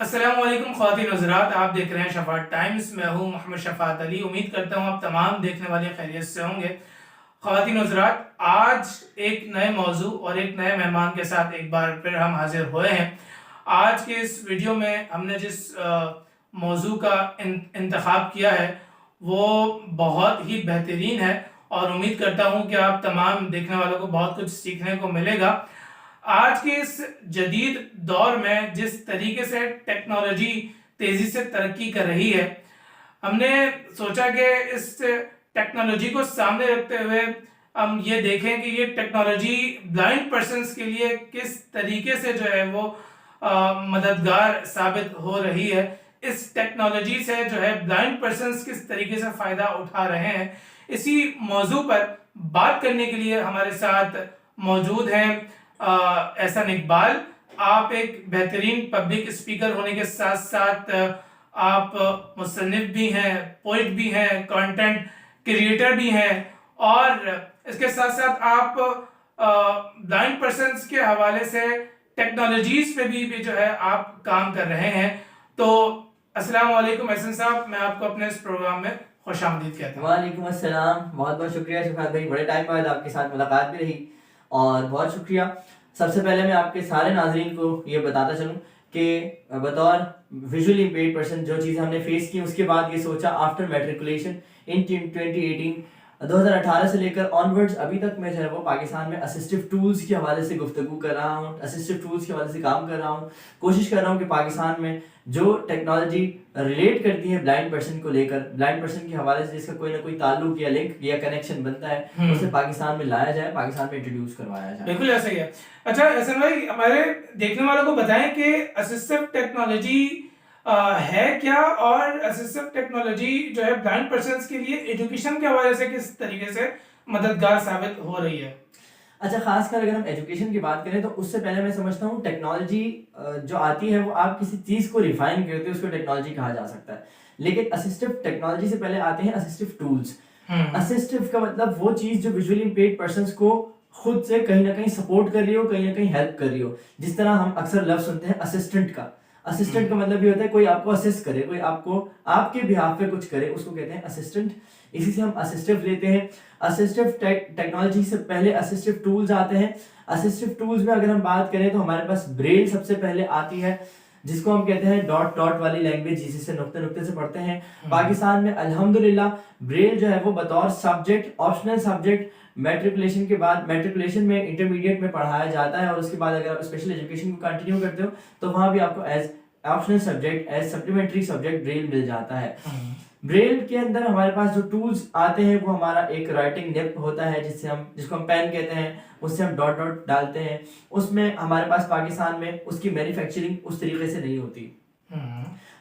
अस्सलामुअलैकुम ख़वातीन हज़रात, आप देख रहे हैं शफ़ात टाइम्स। मैं हूं मोहम्मद शफ़ात अली। उम्मीद करता हूं आप तमाम देखने वाले खैरियत से होंगे। ख़वातीन हज़रात, आज एक नए मौजू और एक नए मेहमान के साथ एक बार फिर हम हाजिर हुए हैं। आज के इस वीडियो में हमने जिस मौजू का इंतखाब किया है वो बहुत ही बेहतरीन है और उम्मीद करता हूं कि आप तमाम देखने वालों को बहुत कुछ सीखने को मिलेगा। आज के इस जदीद दौर में जिस तरीके से टेक्नोलॉजी तेजी से तरक्की कर रही है, हमने सोचा कि इस टेक्नोलॉजी को सामने रखते हुए हम ये देखें कि ये टेक्नोलॉजी ब्लाइंड पर्सन्स के लिए किस तरीके से जो है वो मददगार साबित हो रही है। इस टेक्नोलॉजी से जो है ब्लाइंड पर्सन्स किस तरीके से फ़ायदा उठा रहे हैं, इसी मौजू पर बात करने के लिए हमारे साथ मौजूद हैं एहसन इकबाल। आप एक बेहतरीन पब्लिक स्पीकर होने के साथ साथ आप मुसन्निफ भी हैं, पोइट भी हैं, कंटेंट क्रिएटर भी हैं और इसके साथ साथ आप ब्लाइंड पर्सन्स के हवाले से टेक्नोलॉजीज पे भी जो है आप काम कर रहे हैं। तो अस्सलाम वालेकुम एहसन साहब, मैं आपको अपने इस प्रोग्राम में खुशामदीद कहता हूँ। वालेकुम अस्सलाम, बहुत बहुत शुक्रिया शफात भाई, बड़े टाइम बाद आपके साथ मुलाकात भी रही और बहुत शुक्रिया। सबसे पहले मैं आपके सारे नाजरीन को ये बताता चलूँ कि बतौर विजुअली इम्पेयर्ड पर्सन जो चीज़ हमने फेस की, उसके बाद ये सोचा आफ्टर मैट्रिकुलेशन इन 2018 2018 से लेकर ऑनवर्ड्स अभी तक मैं जो है वो पाकिस्तान में असिस्टिव टूल्स के हवाले से गुफ्तगू कर रहा हूँ, असिस्टिव टूल्स के हवाले से काम कर रहा हूँ। कोशिश कर रहा हूँ कि पाकिस्तान में जो टेक्नोलॉजी रिलेट करती है ब्लाइंड पर्सन को लेकर, ब्लाइंड पर्सन के हवाले से जिसका कोई ना कोई ताल्लुक या लिंक या कनेक्शन बनता है, उसे पाकिस्तान में लाया जाए, पाकिस्तान में इंट्रोड्यूस करवाया जाए। बिल्कुल ऐसा ही है। अच्छा एहसन भाई, हमारे देखने वालों को बताएं कि असिस्टिव टेक्नोलॉजी है क्या और असिस्टिव टेक्नोलॉजी जो है ब्लाइंड पर्सन्स के लिए एजुकेशन के हवाले से किस तरीके से मददगार साबित हो रही है। अच्छा, खासकर अगर हम एजुकेशन की बात करें तो उससे पहले मैं समझता हूँ टेक्नोलॉजी जो आती है वो आप किसी चीज़ को रिफाइन करते हो उसको टेक्नोलॉजी कहा जा सकता है, लेकिन असिस्टिव टेक्नोलॉजी से पहले आते हैं असिस्टिव टूल्स। असिस्टिव का मतलब वो चीज़ जो विजुअली इम्पेयर्ड पर्सन्स को खुद से कहीं ना कहीं सपोर्ट कर रही हो, कहीं ना कहीं हेल्प कर रही हो। जिस तरह हम अक्सर लफ्ज सुनते हैं असिस्टेंट का, असिस्टेंट का मतलब ये होता है कोई आपको असिस्ट करे, कोई आपको आपके बिहाफ पे कुछ करे, उसको कहते हैं असिस्टेंट। इसी से हम असिस्टिव लेते हैं। असिस्टिव टेक्नोलॉजी से पहले असिस्टिव टूल्स आते हैं। असिस्टिव टूल्स में अगर हम बात करें तो हमारे पास ब्रेल सबसे पहले आती है, जिसको हम कहते हैं डॉट डॉट वाली लैंग्वेज, जिसे नुक्ते नुक्ते से पढ़ते हैं। पाकिस्तान में अल्हम्दुलिल्लाह ब्रेल जो है वो बतौर सब्जेक्ट, ऑप्शनल सब्जेक्ट मैट्रिकुलेशन के बाद, मैट्रिकुलेशन में इंटरमीडिएट में पढ़ाया जाता है और उसके बाद अगर आप स्पेशल एजुकेशन को कंटिन्यू करते हो तो वहाँ भी आपको as optional subject, as supplementary subject braille मिल जाता है। ब्रेल के अंदर हमारे पास जो टूल्स आते हैं वो हमारा एक राइटिंग निप होता है जिसको हम पेन कहते हैं, उससे हम डॉट डॉट डालते हैं। उसमें हमारे पास पाकिस्तान में उसकी मैन्युफैक्चरिंग उस तरीके से नहीं होती,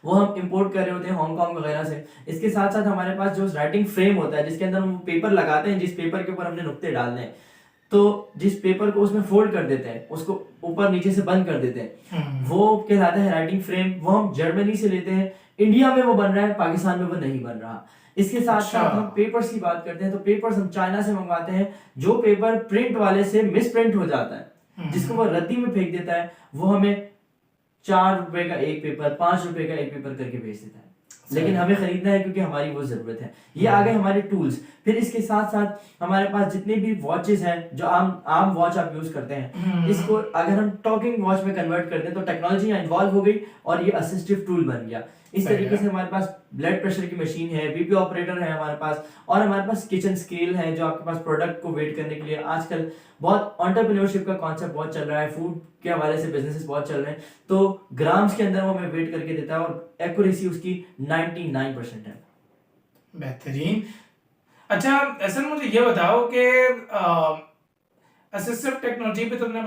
वो हम इंपोर्ट कर रहे होते हैं हांगकांग वगैरह से। इसके साथ साथ हमारे पास जो राइटिंग फ्रेम होता है जिसके अंदर हम पेपर लगाते हैं, जिस पेपर के ऊपर हमने नुक्ते डालने हैं, तो जिस पेपर को उसमें फोल्ड कर देते हैं, उसको ऊपर नीचे से बंद कर देते हैं, वो कहलाता है राइटिंग फ्रेम। वो हम जर्मनी से लेते हैं, इंडिया में वो बन रहा है, पाकिस्तान में वो नहीं बन रहा। इसके साथ साथ हम पेपर्स की बात करते हैं तो पेपर्स हम चाइना से मंगवाते हैं। जो पेपर प्रिंट वाले से मिस प्रिंट हो जाता है, जिसको वो रद्दी में फेंक देता है, वो हमें 4 रुपए का एक पेपर, 5 रुपए का एक पेपर करके भेज देता है, लेकिन हमें खरीदना है क्योंकि हमारी वो जरूरत है। ये आ गए हमारे टूल्स। फिर इसके साथ साथ हमारे पास जितने भी वॉचेस हैं, जो आम वॉच आप यूज करते हैं, इसको अगर हम टॉकिंग वॉच में कन्वर्ट करते हैं तो टेक्नोलॉजी इन्वॉल्व हो गई और ये असिस्टिव टूल बन गया। इस तरीके से हमारे पास ब्लड प्रेशर की मशीन है, बीपी ऑपरेटर है हमारे पास, और हमारे पास किचन स्केल है जो आपके पास प्रोडक्ट को वेट करने के लिए। आजकल बहुत एंटरप्रेन्योरशिप का कॉन्सेप्ट बहुत चल रहा है, फूड के हवाले से बिजनेसेस बहुत चल रहे हैं, तो ग्राम्स के अंदर वो हमें वेट करके देता है और एक्यूरेसी उसकी 99% है। बेहतरीन। अच्छा ऐसा मुझे ये बताओ कि असिस्टिव टेक्नोलॉजी पे तुमने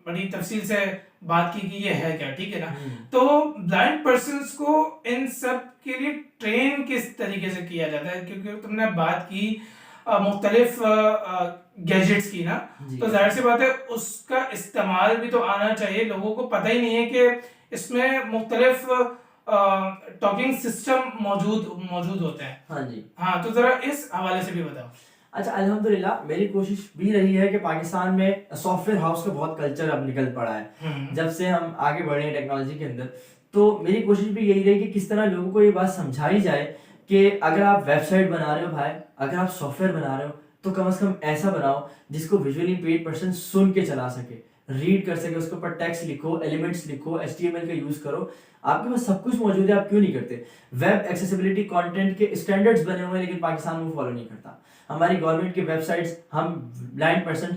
बड़ी तफसील से बात की कि ये है क्या, ठीक है ना। तो ब्लाइंड पर्सन्स को इन सब के लिए ट्रेन किस तरीके से किया जाता है, क्योंकि तुमने बात की मुख्तलिफ गैजेट्स की ना, तो जाहिर सी बात है उसका इस्तेमाल भी तो आना चाहिए। लोगों को पता ही नहीं है कि इसमें मुख्तलिफ टॉकिंग सिस्टम मौजूद होते हैं। हाँ जी, हाँ, तो जरा इस हवाले से भी बताओ। अच्छा, अल्हम्दुलिल्लाह मेरी कोशिश भी रही है कि पाकिस्तान में सॉफ्टवेयर हाउस का बहुत कल्चर अब निकल पड़ा है जब से हम आगे बढ़े हैं टेक्नोलॉजी के अंदर। तो मेरी कोशिश भी यही रही कि किस तरह लोगों को ये बात समझाई जाए कि अगर आप वेबसाइट बना रहे हो भाई, अगर आप सॉफ्टवेयर बना रहे हो तो कम से कम ऐसा बनाओ जिसको विजुअली इम्पेयर्ड पर्सन सुन के चला सके, रीड कर सके, उसके ऊपर टेक्स्ट लिखो, एलिमेंट्स लिखो, HTML का यूज करो। आपके पास सब कुछ मौजूद है, आप क्यों नहीं करते? वेब एक्सेसिबिलिटी कंटेंट के स्टैंडर्ड्स बने हुए हैं लेकिन पाकिस्तान वो फॉलो नहीं करता। हमारी गवर्नमेंट की वेबसाइट्स हम ब्लाइंड पर्सन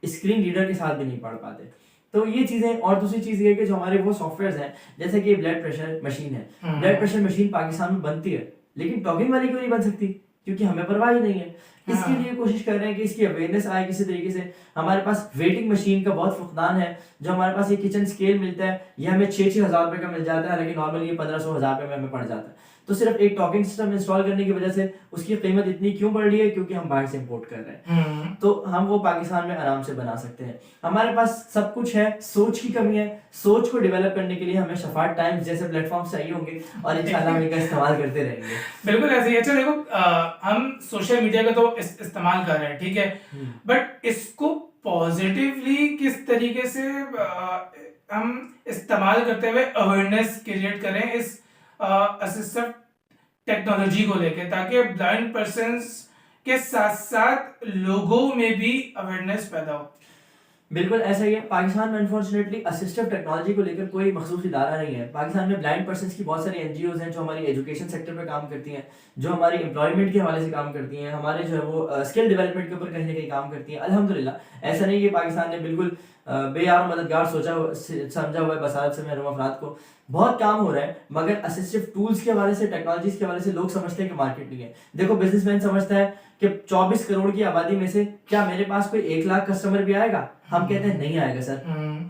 स्क्रीन रीडर के साथ भी नहीं पढ़ पाते। तो ये चीजें, और दूसरी चीज ये कि जो हमारे वो सॉफ्टवेयर हैं, जैसे कि ब्लड प्रेशर मशीन है, ब्लड प्रेशर मशीन पाकिस्तान में बनती है लेकिन टॉकिंग वाली क्यों नहीं बन सकती? क्योंकि हमें परवाह ही नहीं है। इसके लिए कोशिश कर रहे हैं कि इसकी अवेयरनेस आए किसी तरीके से। हमारे पास वेटिंग मशीन का बहुत फुकदान है। जो हमारे पास ये किचन स्केल मिलता है ये हमें 6-6 हज़ार रुपए का मिल जाता है, हालांकि नॉर्मली ये 1500 हज़ार रुपए में हमें पड़ जाता है। तो सिर्फ एक टॉकिंग सिस्टम इंस्टॉल करने की वजह से उसकी कीमत इतनी क्यों बढ़ रही है? क्योंकि हम बाहर से इंपोर्ट कर रहे हैं। तो हम वो पाकिस्तान में आराम से बना सकते हैं। हमारे पास सब कुछ है, सोच की कमी है। सोच को डेवलप करने के लिए हमें शफात टाइम्स जैसे प्लेटफॉर्म चाहिए होंगे और इंशाल्लाह हम इनका इस्तेमाल करते रहेंगे। बिल्कुल ऐसे ही। अच्छा देखो, हम सोशल मीडिया का तो इस्तेमाल कर रहे हैं, ठीक है, बट इसको पॉजिटिवली किस तरीके से हम इस्तेमाल करते हुए अवेयरनेस क्रिएट करें इस असिस्टिव टेक्नोलॉजी को लेके, ताकि ब्लाइंड पर्सन्स के साथ साथ लोगों में भी अवेयरनेस पैदा हो। बिल्कुल ऐसा ही है। पाकिस्तान में अनफॉर्चुनेटली असिस्टिव टेक्नोलॉजी को लेकर कोई मखसूस इदारा नहीं है। पाकिस्तान में ब्लाइंड पर्सन्स की बहुत सारी NGOs हैं जो हमारी एजुकेशन सेक्टर पे काम करती हैं, जो हमारी एम्प्लॉयमेंट के हवाले से काम करती हैं, हमारे जो है वो स्किल डेवलपमेंट के ऊपर कहीं ना कहीं काम करती हैं। अल्हम्दुलिल्लाह ऐसा नहीं कि पाकिस्तान ने बिल्कुल बेयार मददगार समझा हुआ है। बसारत से महरूम अफराद को बहुत काम हो रहा है, मगर असिस्टिव टूल्स के हवाले से, टेक्नोलॉजीज के हवाले से लोग समझते हैं कि मार्केट नहीं है। देखो, बिजनेसमैन समझता है कि 24 करोड़ की आबादी में से क्या मेरे पास कोई 1 लाख कस्टमर भी आएगा? हम कहते हैं नहीं आएगा सर,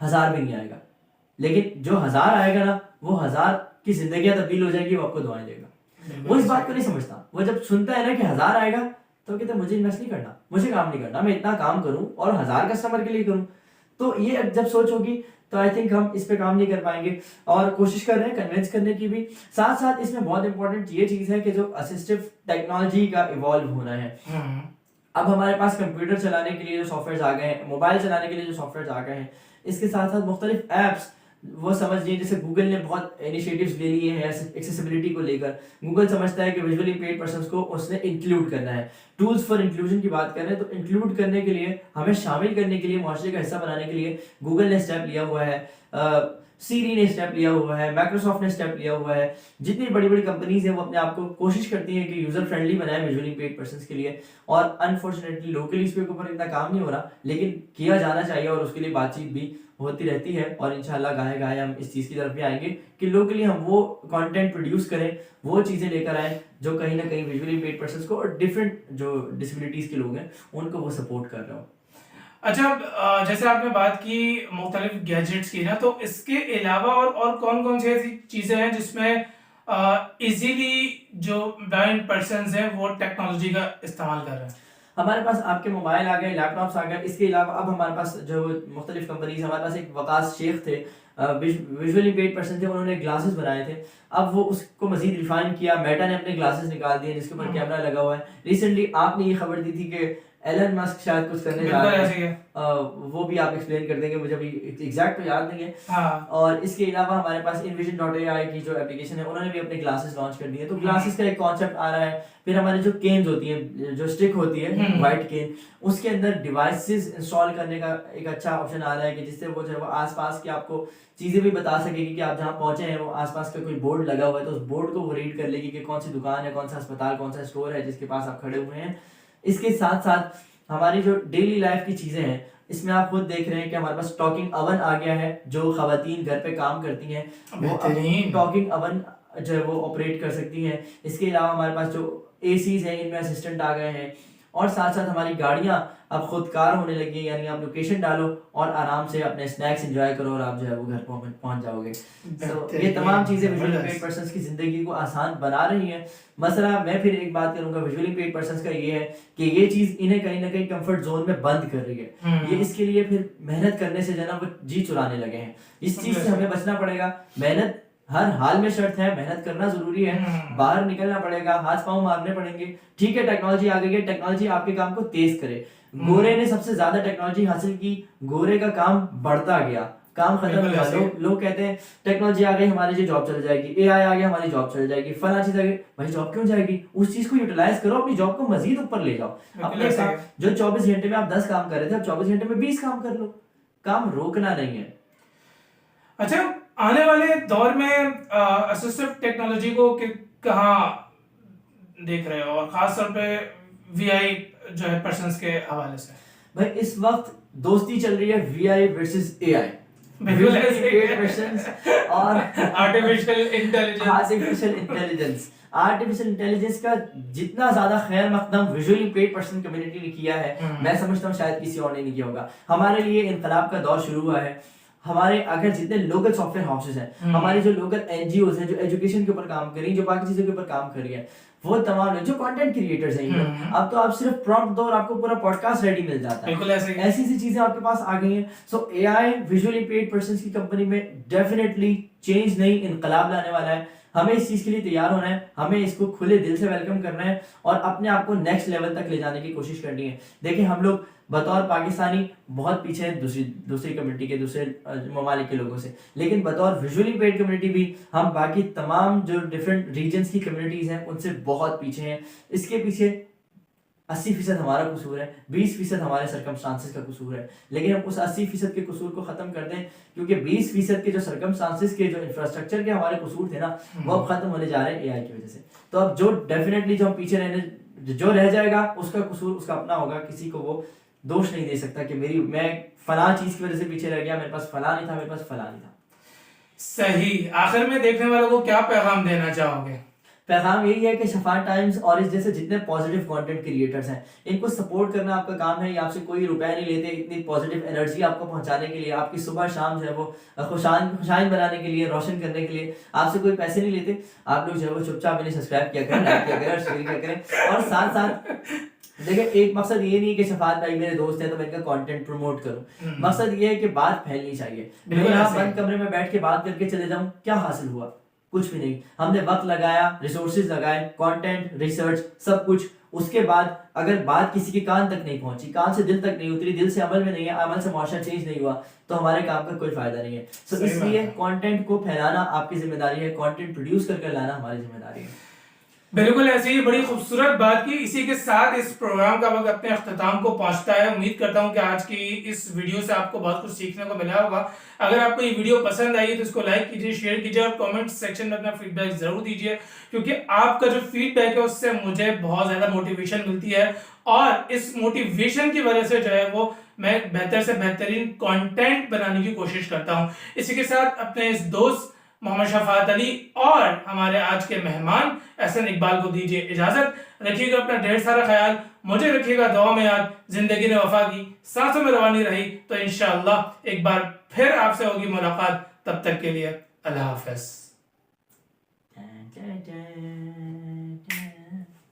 1000 भी नहीं आएगा। लेकिन जो 1000 आएगा ना, वो 1000 की जिंदगी तब्दील हो जाएगी, वो आपको दुआएं देगा। वो इस बात को नहीं समझता। वो जब सुनता है ना कि 1000 आएगा तो कहते मुझे इन्वेस्ट नहीं करना, मुझे काम नहीं करना, मैं इतना काम करूं और 1000 कस्टमर के लिए करूं। तो ये जब सोच होगी तो आई थिंक हम इस पे काम नहीं कर पाएंगे। और कोशिश कर रहे हैं कन्विंस करने की भी। साथ साथ इसमें बहुत इंपॉर्टेंट ये चीज है कि जो असिस्टिव टेक्नोलॉजी का इवॉल्व होना है। अब हमारे पास कंप्यूटर चलाने के लिए जो सॉफ्टवेयर आ गए हैं, मोबाइल चलाने के लिए जो सॉफ्टवेयर आ गए हैं, इसके साथ साथ मुख्तलिफ एप्स, वो समझ लीजिए जैसे गूगल ने बहुत इनिशिएटिव्स ले लिए हैं एक्सेसिबिलिटी को लेकर। गूगल समझता है कि विजुअली इम्पेयर्ड पर्सन्स को उसने इंक्लूड करना है। टूल्स फॉर इंक्लूजन की बात कर रहे हैं, तो इंक्लूड करने के लिए, हमें शामिल करने के लिए, मुआशरे का हिस्सा बनाने के लिए गूगल ने स्टेप लिया हुआ है, सीरी ने स्टेप लिया हुआ है, माइक्रोसॉफ्ट ने स्टेप लिया हुआ है। जितनी बड़ी बड़ी कंपनीज हैं वो अपने आप को कोशिश करती हैं कि यूजर फ्रेंडली बनाए विजुअली इम्पेयर्ड पर्सन्स के लिए। और अनफॉर्चुनेटली लोकली इस पे ऊपर इतना काम नहीं हो रहा, लेकिन किया जाना चाहिए और उसके लिए बातचीत भी होती रहती है। और इंशाल्लाह गाहे गाहे हम इस चीज़ की तरफ भी आएंगे कि लोकली हम वो कंटेंट प्रोड्यूस करें, वो चीज़ें लेकर आए जो कहीं ना कहीं विजुअली इम्पेयर्ड पर्सन्स को और डिफरेंट जो डिसेबिलिटीज़ के लोग हैं उनको वो सपोर्ट कर रहे हो। अच्छा, जैसे आपने बात की मुख्तलिफ गैजेट्स की ना, तो इसके अलावा और कौन कौन सी ऐसी चीज़ें हैं जिसमें इजीली जो ब्लाइंड पर्सन्स हैं वो टेक्नोलॉजी का इस्तेमाल कर रहे हैं? हमारे पास आपके मोबाइल आ गए, लैपटॉप्स आ गए। इसके अलावा अब हमारे पास जो मुख्तलिफ कंपनीज, हमारे पास एक वकास शेख थे, विजुअली इम्पेयर्ड पर्सन थे, उन्होंने ग्लासेस बनाए थे। अब वो उसको मजीद रिफाइन किया, मेटा ने अपने ग्लासेस निकाल दिए जिसके ऊपर कैमरा लगा हुआ है। रिसेंटली आपने ये खबर दी थी कि एलन मस्क शायद कुछ करने जा रहे हैं, वो भी आप एक्सप्लेन कर देंगे, मुझे अभी एग्जैक्ट तो याद नहीं है। हाँ। और इसके अलावा हमारे पास Envision.ai की जो एप्लीकेशन है, उन्होंने भी अपने ग्लासेस लॉन्च कर दिए। तो ग्लासेस का एक कॉन्सेप्ट आ रहा है। फिर हमारे जो केन्स होती है, जो स्टिक होती है वाइट केन, उसके अंदर डिवाइसेस इंस्टॉल करने का एक अच्छा ऑप्शन आ रहा है कि जिससे वो जो है वो आसपास की आपको चीजें भी बता सकेगी कि आप जहाँ पहुंचे हैं वो आसपास का कोई बोर्ड लगा हुआ है तो उस बोर्ड को वो रीड कर लेगी कि कौन सी दुकान है, कौन सा अस्पताल, कौन सा स्टोर है जिसके पास आप खड़े हुए हैं। इसके साथ साथ हमारी जो डेली लाइफ की चीजें हैं, इसमें आप खुद देख रहे हैं कि हमारे पास टॉकिंग अवन आ गया है। जो खवातीन घर पे काम करती हैं वो टॉकिंग अवन जो है वो ऑपरेट कर सकती हैं। इसके अलावा हमारे पास जो ACs हैं, इनमें असिस्टेंट आ गए हैं। और साथ साथ हमारी गाड़ियाँ अब खुद कार होने लगी है, यानी आप लोकेशन डालो और आराम से अपने स्नैक्स एंजॉय करो और आप जो है वो घर पहुंच जाओगे। तो ये तमाम चीज़ें विजुअली इम्पेयर्ड पर्सन्स की ज़िंदगी को आसान बना रही हैं। मसला मैं फिर एक बात करूंगा विजुअली इम्पेयर्ड पर्सन्स का ये है कि ये चीज़ इन्हें कहीं ना कहीं कंफर्ट जोन में बंद कर रही है। ये इसके लिए फिर मेहनत करने से जो है ना वो जी चुराने लगे हैं। इस चीज़ से हमें बचना पड़ेगा। मेहनत हर हाल में शर्त है, मेहनत करना जरूरी है, बाहर निकलना पड़ेगा, हाथ पांव मारने पड़ेंगे। ठीक है, टेक्नोलॉजी आ गई है, टेक्नोलॉजी आपके काम को तेज करे। गोरे ने सबसे ज्यादा टेक्नोलॉजी हासिल की, गोरे का काम बढ़ता गया, काम खत्म बिल्कुल हुआ। ऐसे। लोग कहते हैं टेक्नोलॉजी आ गई हमारी जो जॉब चल जाएगी, एआई आ गया हमारी जॉब चल जाएगी, फला चीज आ गई। भाई जॉब क्यों जाएगी? उस चीज को यूटिलाइज करो, अपनी जॉब को मजीद ऊपर ले जाओ। बिल्कुल अपने ऐसे। काम जो 24 घंटे में आप 10 काम कर रहे थे, अब 24 घंटे में 20 काम कर लो। काम रोकना नहीं है। अच्छा, आने वाले दौर में असिस्टिव टेक्नोलॉजी को कहाँ देख रहे हो, और खास तौर पे वीआई जो है पर्सन्स के हवाले से? भाई इस वक्त दोस्ती चल रही है वीआई वर्सेस एआई, बिल्कुल ऐसे। वर्सेस और आर्टिफिशियल इंटेलिजेंस। आर्टिफिशियल इंटेलिजेंस का जितना ज्यादा खैर मकदम विजुअली इम्पेयर्ड पर्सन कम्युनिटी ने किया है, मैं समझता हूँ शायद किसी और ने नहीं किया होगा। हमारे लिए इनकलाब का दौर शुरू हुआ है। हमारे अगर जितने लोकल सॉफ्टवेयर हाउसेस हैं, हमारी जो लोकल एनजीओज हैं जो एजुकेशन के ऊपर काम कर रही हैं, जो बाकी चीजों के ऊपर काम कर रही हैं, वो तमाम लोग जो कंटेंट क्रिएटर्स हैं, अब तो आप सिर्फ प्रॉम्प्ट दो और आपको पूरा पॉडकास्ट रेडी मिल जाता है। बिल्कुल ऐसे। ऐसी सी चीजें आपके पास आ गई हैं। सो एआई विजुअली इम्पेयर्ड पर्संस की कंपनी में डेफिनेटली चेंज नहीं, इनकलाब लाने वाला है। हमें इस चीज के लिए तैयार होना है, हमें इसको खुले दिल से वेलकम करना है और अपने आप को नेक्स्ट लेवल तक ले जाने की कोशिश करनी है। देखिए हम लोग बतौर पाकिस्तानी बहुत पीछे हैं दूसरी कम्युनिटी के, दूसरे ममालिक के लोगों से, लेकिन बतौर विजुअली इम्पेयर्ड कम्युनिटी भी हम बाकी तमाम जो डिफरेंट रीजन्स की कम्युनिटीज हैं उनसे बहुत पीछे हैं। इसके पीछे 80% हमारा कसूर है, 20% हमारे सर्कमस्टांसेस का कसूर है, लेकिन हम उस 80% के कसूर को खत्म कर दें, क्योंकि 20% के जो सर्कमस्टांसेस के, जो इंफ्रास्ट्रक्चर के हमारे कसूर थे ना, वो अब खत्म होने जा रहे हैं एआई की वजह से। तो अब जो डेफिनेटली जो हम पीछे जो रह जाएगा उसका कसूर उसका अपना होगा। किसी को वो दोष नहीं दे सकता कि मैं फला चीज की वजह से पीछे रह गया, मेरे पास फला नहीं था, मेरे पास फला नहीं था। सही। आखिर में देखने वालों को क्या पैगाम देना चाहोगे? पैगाम यही है कि शफात टाइम्स और इस जैसे जितने पॉजिटिव कंटेंट क्रिएटर्स हैं, इनको सपोर्ट करना आपका काम है। ये आपसे कोई रुपया नहीं लेते, इतनी पॉजिटिव एनर्जी आपको पहुंचाने के लिए, आपकी सुबह शाम जो है वो खुशाइन बनाने के लिए, रोशन करने के लिए आपसे कोई पैसे नहीं लेते। आप लोग जो है वो चुपचाप इन्हें सब्सक्राइब किया करें, लाइक किया करें और शेयर किया करें। और साथ साथ देखिए एक मकसद ये नहीं कि शफात भाई मेरे दोस्त हैं तो मैं इनका कंटेंट प्रमोट करूं। मकसद ये है कि बात फैलनी चाहिए। लेकिन आप बंद कमरे में बैठ के बात करके चले जाऊं, क्या हासिल हुआ? कुछ भी नहीं। हमने वक्त लगाया, रिसोर्सेज लगाए, कंटेंट, रिसर्च, सब कुछ। उसके बाद अगर बात किसी के कान तक नहीं पहुंची, कान से दिल तक नहीं उतरी, दिल से अमल में नहीं है, अमल से मुआशरा चेंज नहीं हुआ, तो हमारे काम का कोई फायदा नहीं है। सो इसलिए कंटेंट को फैलाना आपकी जिम्मेदारी है, कंटेंट प्रोड्यूस करके लाना हमारी जिम्मेदारी है। बिल्कुल ऐसे ही बड़ी खूबसूरत बात की। इसी के साथ इस प्रोग्राम का वक्त अपने अख्ताम को पहुंचता है। उम्मीद करता हूं कि आज की इस वीडियो से आपको बहुत कुछ सीखने को मिला होगा। अगर आपको ये वीडियो पसंद आई तो इसको लाइक कीजिए, शेयर कीजिए और कमेंट सेक्शन में अपना फीडबैक जरूर दीजिए, क्योंकि आपका जो फीडबैक है उससे मुझे बहुत ज्यादा मोटिवेशन मिलती है और इस मोटिवेशन की वजह से जो है वो मैं बेहतर से बेहतरीन कंटेंट बनाने की कोशिश करता हूं। इसी के साथ अपने इस दोस्त मोहम्मद शफात अली और हमारे आज के मेहमान एहसन इकबाल को दीजिए इजाजत। रखिएगा अपना ढेर सारा ख्याल, मुझे रखिएगा दुआ में याद। जिंदगी ने वफा की, सांसों में रवानी रही, तो इंशाअल्लाह एक बार फिर आपसे होगी मुलाकात। तब तक के लिए अल्लाह हाफ़िज़।